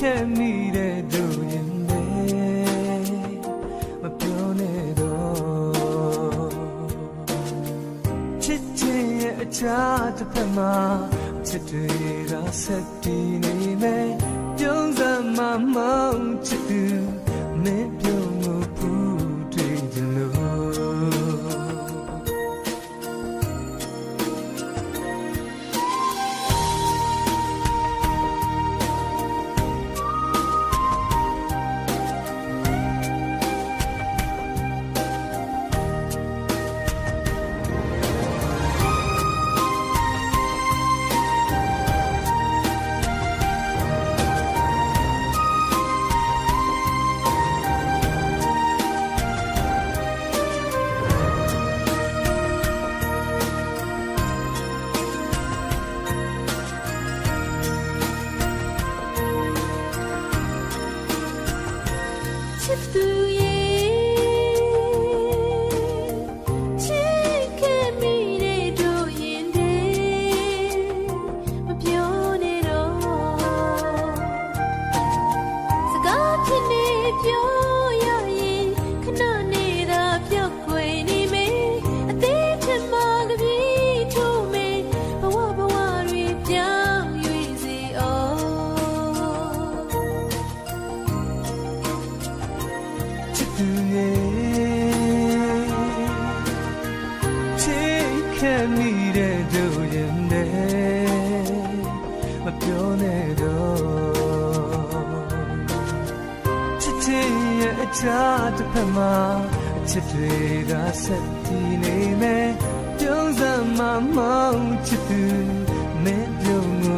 ခဲ့မိတဲ့တို့ရင်လည်းမပြောနဲ့တော့ချစ်ချင်းရဲ့အချားတစ်ဖက်မှာချစ်တွေကဆက်တည်နေမယ်ပြုံးစမ်းမှမောင်းချစ်သူမင်းပြုံးမှုဖူးတွေ့ကြလို့ချစ်သူရဲ့ချစ်ခဲ့မိတဲ့တို့ရင်တဲ့မပြောနဲ့တော့စကားဖြစ်နေပြောရရင်ခဏနေသာပြောက်ွယ်နေမယ်အသေးချင်မှကပြေးထိုးမယ်ဘဝတွေပြောင်းရွေးစေအောင်သူရဲ့ချစ်ခဲ့မိတဲ့တို့ရင်လည်းမပြောနဲ့တော့ချစ်ချင်းရဲ့အချားတစ်ဖက်မှာချစ်တွေကဆက်တည်နေမယ်ပြုံးစမ်းမှမောင်းချစ်သူမင်းပြုံးမှု